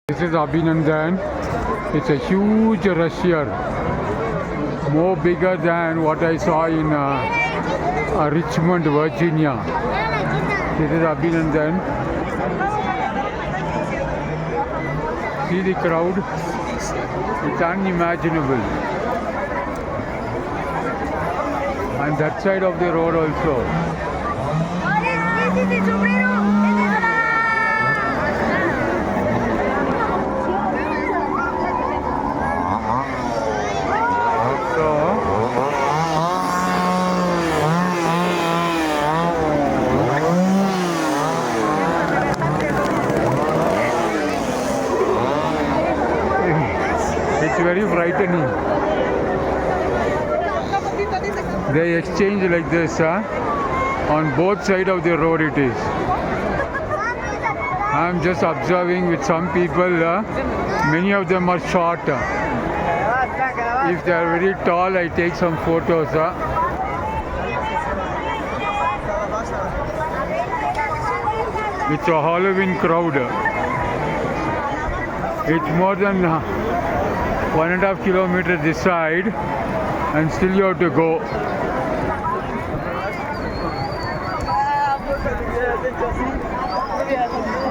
This is Abhinandan. It's a huge rush here, more bigger than what I saw in Richmond, Virginia. This is Abhinandan. See the crowd? It's unimaginable. And that side of the road also. It's very frightening. They exchange like this, on both sides of the road it is. I'm just observing with some people, many of them are short. If they are very tall, I take some photos. It's a Halloween crowd. It's more than 1.5 kilometers this side, and still you have to go.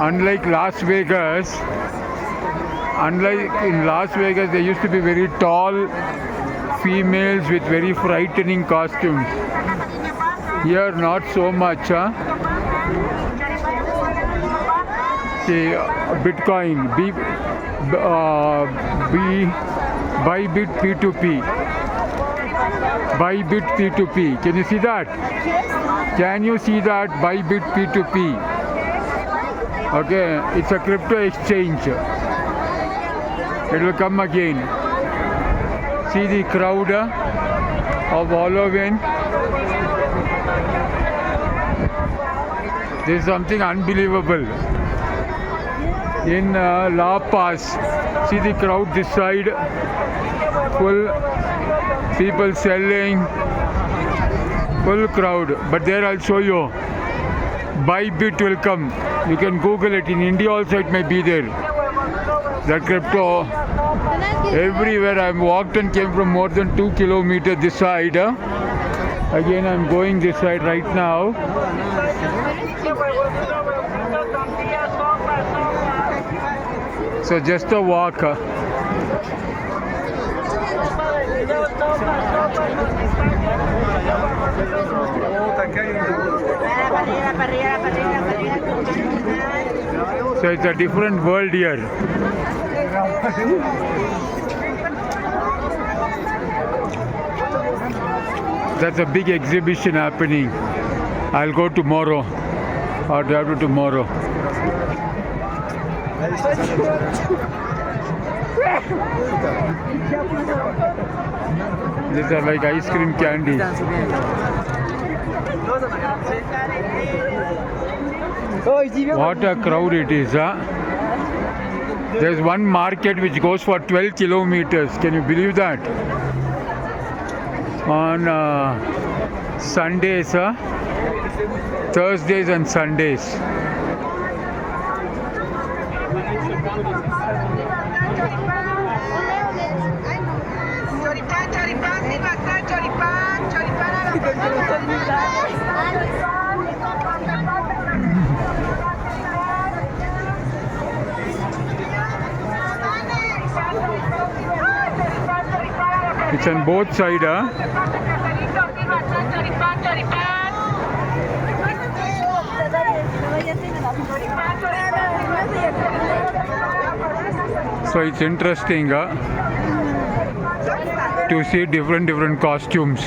Unlike Las Vegas, in Las Vegas, there used to be very tall females with very frightening costumes. Here, not so much. See, Bitcoin, Bybit P2P. Bybit P2P. Can you see that? Can you see that? Bybit P2P. Okay, it's a crypto exchange. It will come again. See the crowd of Halloween. This is something unbelievable. In La Paz, see the crowd this side, full people selling, full crowd. But there I'll show you. Bybit will come. You can Google it. In India also it may be there. That crypto. Everywhere I've walked and came from more than 2 kilometers this side. Again I'm going this side right now. So just a walk. So it's a different world here. That's a big exhibition happening. I'll go tomorrow or day after tomorrow. These are like ice cream candies. What a crowd it is, There's one market which goes for 12 kilometers. Can you believe that? On Sundays, Thursdays and Sundays. It's on both sides, So it's interesting to see different costumes.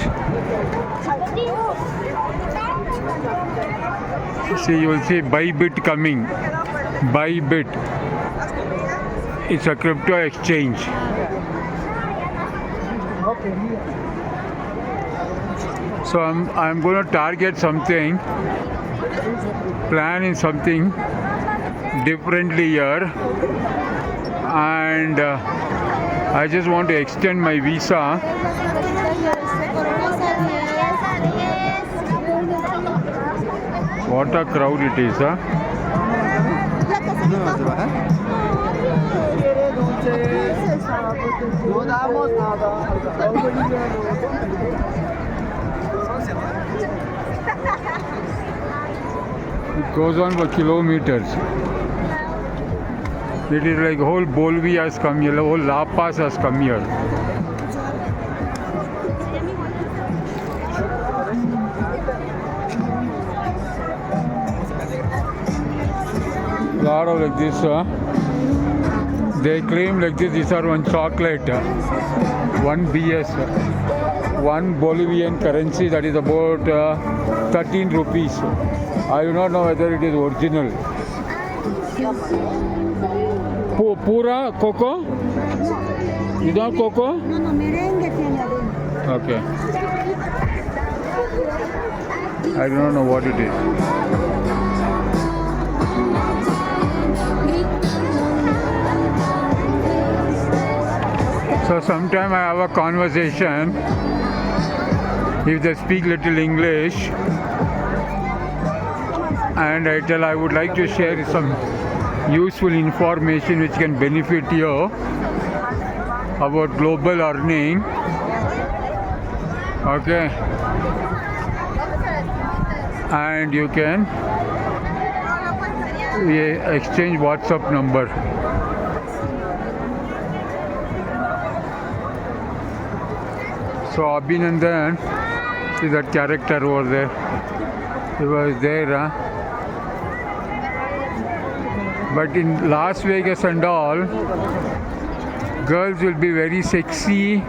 See, you will see Bybit coming. Bybit. It's a crypto exchange. So I'm going to target something, plan in something differently here, and I just want to extend my visa. What a crowd it is, huh? No damos nada. It goes on for kilometers. It is like whole Bolivia has come here, whole La Paz has come here. Lot of like this, they claim like this, these are one chocolate, one BS, one Bolivian currency, that is about 13 rupees. I do not know whether it is original. Pura coco? You don't coco? No, no, merengue tiene adentro. Okay. I don't know what it is. So sometime I have a conversation, if they speak little English, and I tell I would like to share some useful information which can benefit you about global earning. Okay. And you can exchange WhatsApp number. So Abhinandan is that character over there. He was there. But in Las Vegas and all, girls will be very sexy.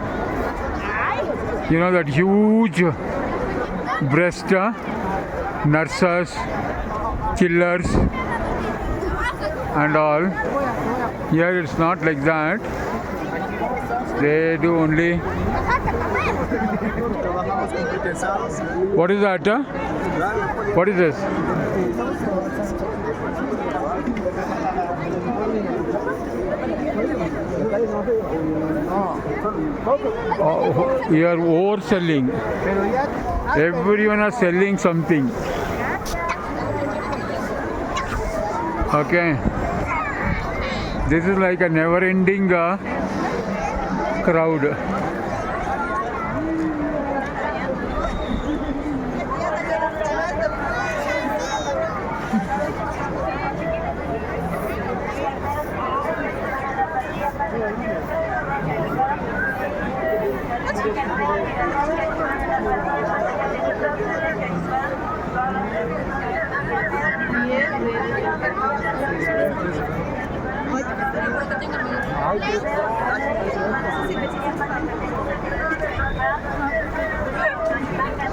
You know that huge breast, nurses, killers and all. Here it's not like that. They do only. What is that? What is this? Oh, you are overselling. Everyone is selling something. Okay. This is like a never-ending crowd.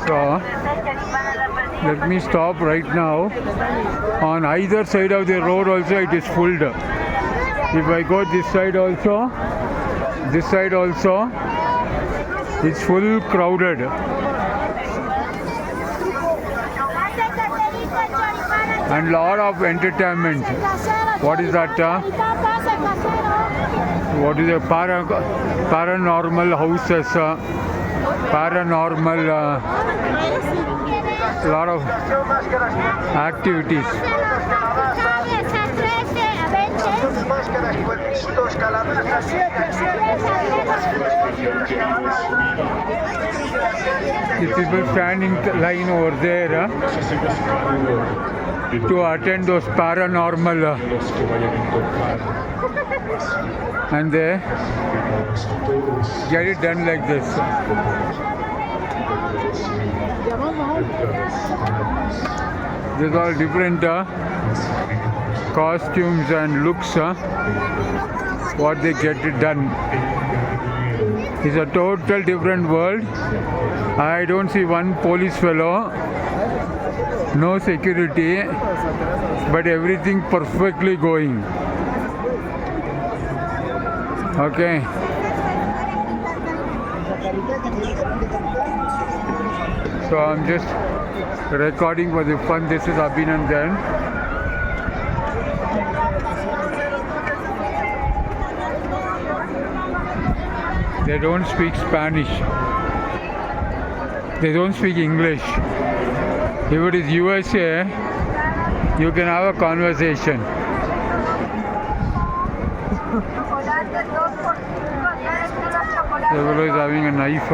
So, let me stop right now. On either side of the road also it is full. If I go this side also, it's full crowded. And lot of entertainment. What is that? What is a paranormal houses, paranormal, lot of activities. The people standing line over there to attend those paranormal and they get it done like this. These are different costumes and looks, what they get it done. It's a total different world. I don't see one police fellow, no security, but everything perfectly going. Okay. So I'm just recording for the fun. This is Abhinandan. They don't speak Spanish. They don't speak English. If it is USA, you can have a conversation. The fellow is having a knife.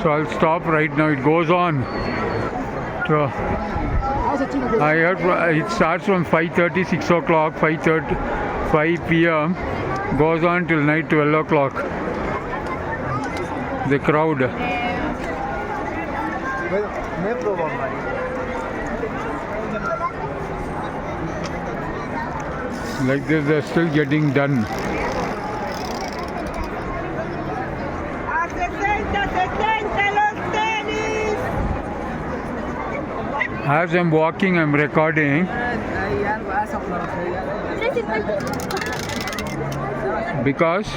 So I'll stop right now. It goes on. So I heard it starts from 5:30, 6 o'clock, 5:30, 5 p.m. Goes on till night 12 o'clock. The crowd. मैं programme Like this, they're still getting done. A 60, 70 los tenis. As I'm walking, I'm recording because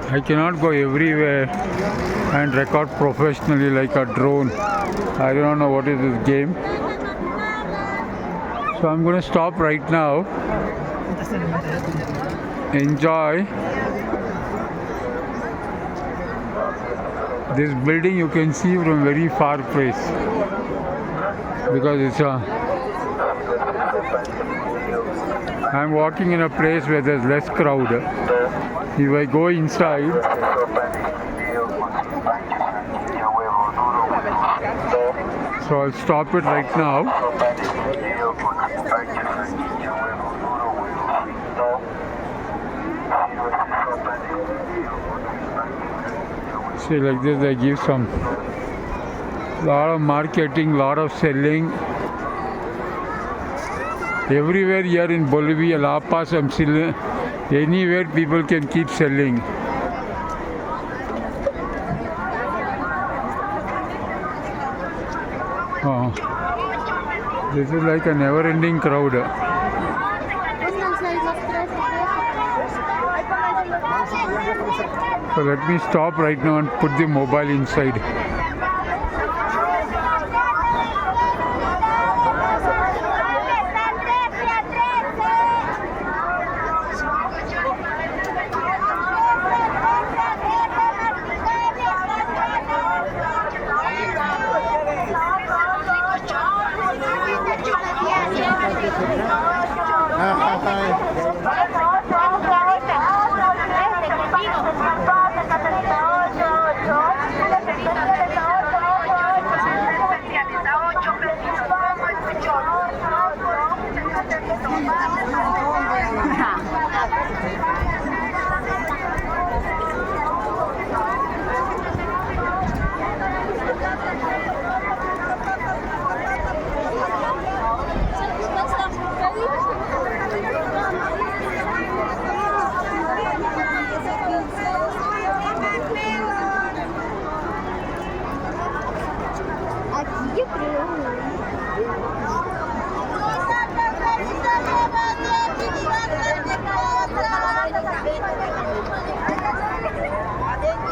I cannot go everywhere and record professionally like a drone. I don't know what is this game. So I'm going to stop right now. Enjoy. This building you can see from very far place because it's a. I'm walking in a place where there's less crowd. If I go inside, so I'll stop it right now. See, like this they give some lot of marketing, lot of selling. Everywhere here in Bolivia, La Paz, anywhere people can keep selling. Oh, this is like a never-ending crowd. So let me stop right now and put the mobile inside.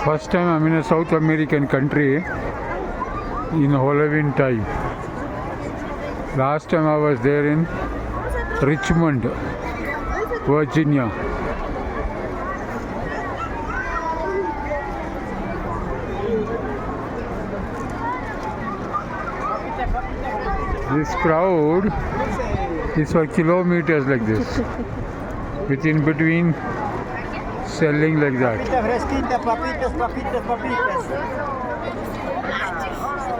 First time I'm in a South American country in Halloween time. Last time I was there in Richmond, Virginia. This crowd is for kilometers like this, within between selling like that. Fresquita, papitas, papitas, papitas.